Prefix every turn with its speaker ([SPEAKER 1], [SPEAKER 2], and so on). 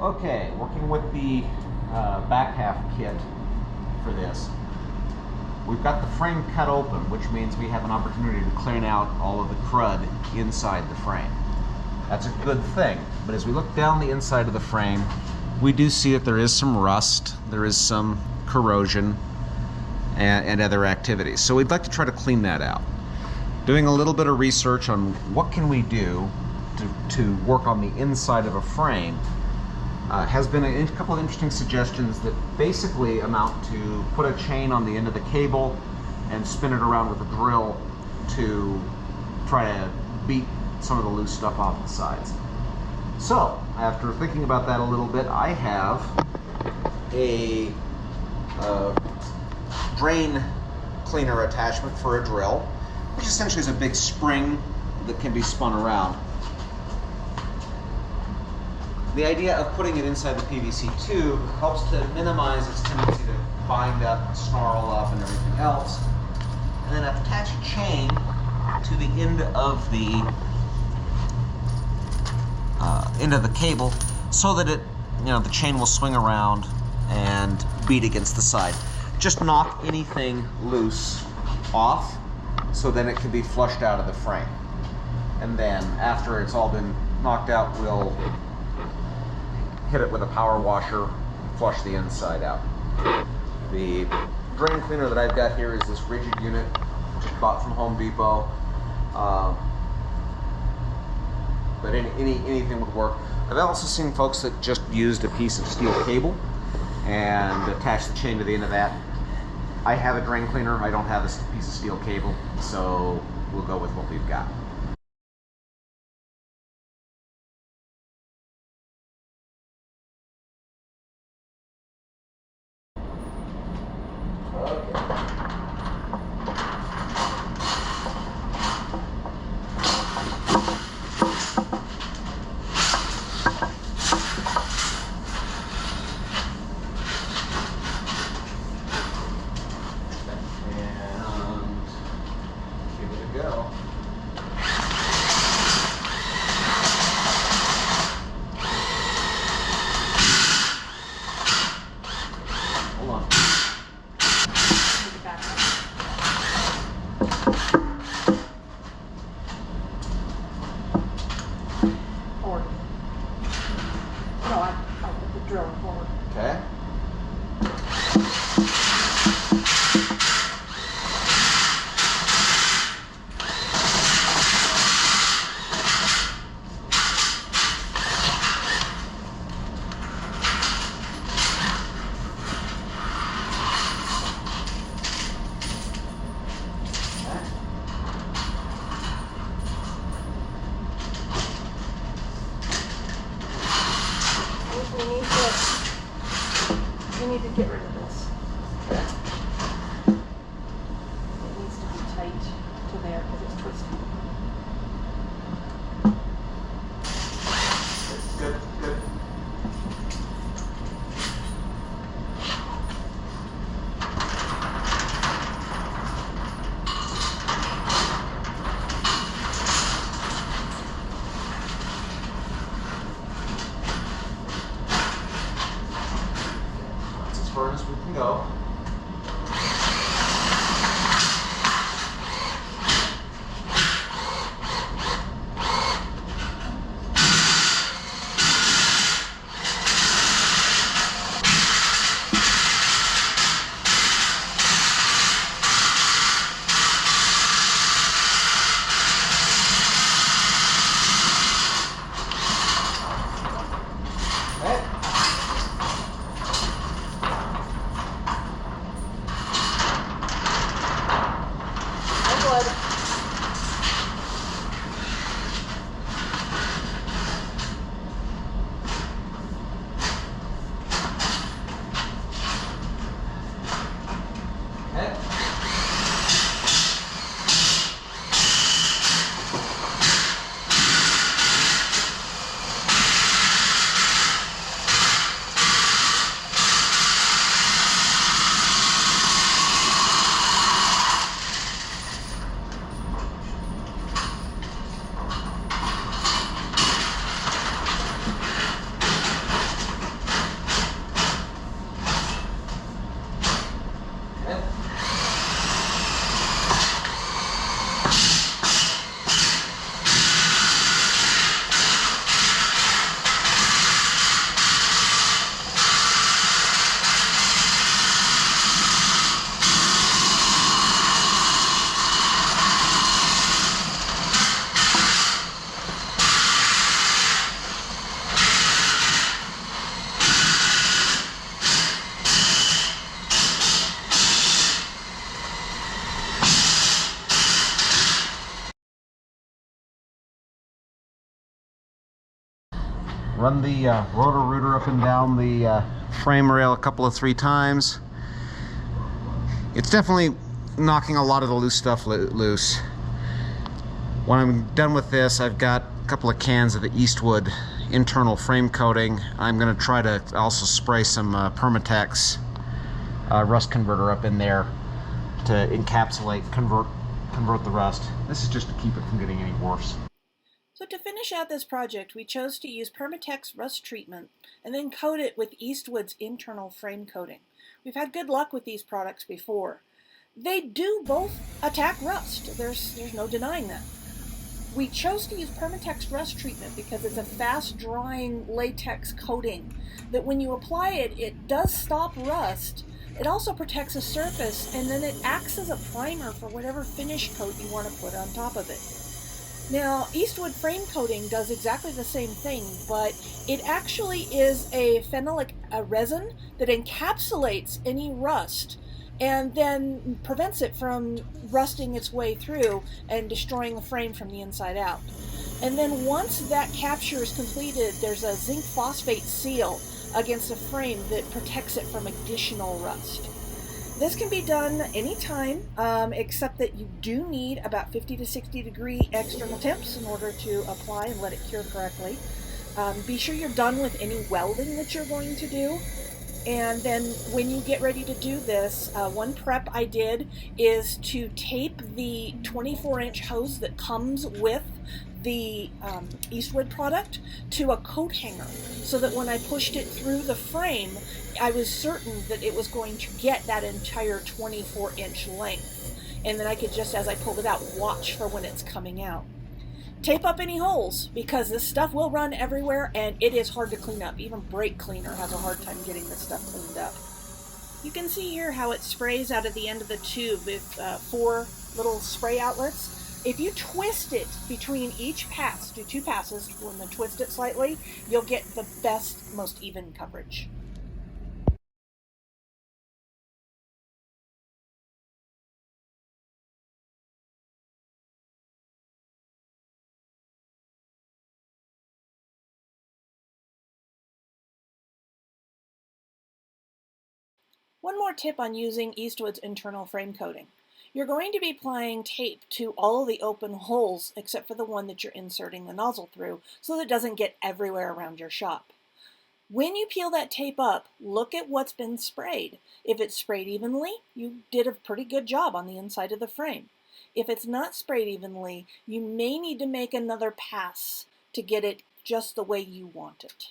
[SPEAKER 1] Okay, working with the back half kit for this. We've got the frame cut open, which means we have an opportunity to clean out all of the crud inside the frame. That's a good thing, but as we look down the inside of the frame, we do see that there is some rust, there is some corrosion, and other activities. So we'd like to try to clean that out. Doing a little bit of research on what can we do to work on the inside of a frame has been a couple of interesting suggestions that basically amount to put a chain on the end of the cable and spin it around with a drill to try to beat some of the loose stuff off the sides. So, after thinking about that a little bit, I have a drain cleaner attachment for a drill, which essentially is a big spring that can be spun around. The idea of putting it inside the PVC tube helps to minimize its tendency to bind up, snarl up, and everything else. And then attach a chain to the end of the cable so that the chain will swing around and beat against the side. Just knock anything loose off so then it can be flushed out of the frame. And then after it's all been knocked out, we'll hit it with a power washer, flush the inside out. The drain cleaner that I've got here is this rigid unit, just bought from Home Depot. But anything would work. I've also seen folks that just used a piece of steel cable and attached the chain to the end of that. I have a drain cleaner, I don't have a piece of steel cable, so we'll go with what we've got. Okay.
[SPEAKER 2] We need to get rid of this.
[SPEAKER 1] Okay.
[SPEAKER 2] It needs to be tight to there because it's twisted.
[SPEAKER 1] Good, good. That's as far as we can go. Run the rotor-rooter up and down the frame rail a couple of 3 times. It's definitely knocking a lot of the loose stuff loose. When I'm done with this, I've got a couple of cans of the Eastwood internal frame coating. I'm going to try to also spray some Permatex rust converter up in there to encapsulate, convert the rust. This is just to keep it from getting any worse.
[SPEAKER 2] So to finish out this project, we chose to use Permatex rust treatment and then coat it with Eastwood's internal frame coating. We've had good luck with these products before. They do both attack rust. There's no denying that. We chose to use Permatex rust treatment because it's a fast drying latex coating that when you apply it, it does stop rust. It also protects the surface, and then it acts as a primer for whatever finish coat you want to put on top of it. Now, Eastwood frame coating does exactly the same thing, but it actually is a phenolic resin that encapsulates any rust and then prevents it from rusting its way through and destroying the frame from the inside out. And then once that capture is completed, there's a zinc phosphate seal against the frame that protects it from additional rust. This can be done anytime, except that you do need about 50 to 60 degree external temps in order to apply and let it cure correctly. Be sure you're done with any welding that you're going to do. And then when you get ready to do this, one prep I did is to tape the 24-inch hose that comes with the Eastwood product to a coat hanger so that when I pushed it through the frame, I was certain that it was going to get that entire 24-inch length. And then I could just, as I pulled it out, watch for when it's coming out. Tape up any holes because this stuff will run everywhere and it is hard to clean up. Even brake cleaner has a hard time getting this stuff cleaned up. You can see here how it sprays out of the end of the tube with 4 little spray outlets. If you twist it between each pass, do 2 passes, and then twist it slightly, you'll get the best, most even coverage. One more tip on using Eastwood's internal frame coating. You're going to be applying tape to all of the open holes except for the one that you're inserting the nozzle through so that it doesn't get everywhere around your shop. When you peel that tape up, look at what's been sprayed. If it's sprayed evenly, you did a pretty good job on the inside of the frame. If it's not sprayed evenly, you may need to make another pass to get it just the way you want it.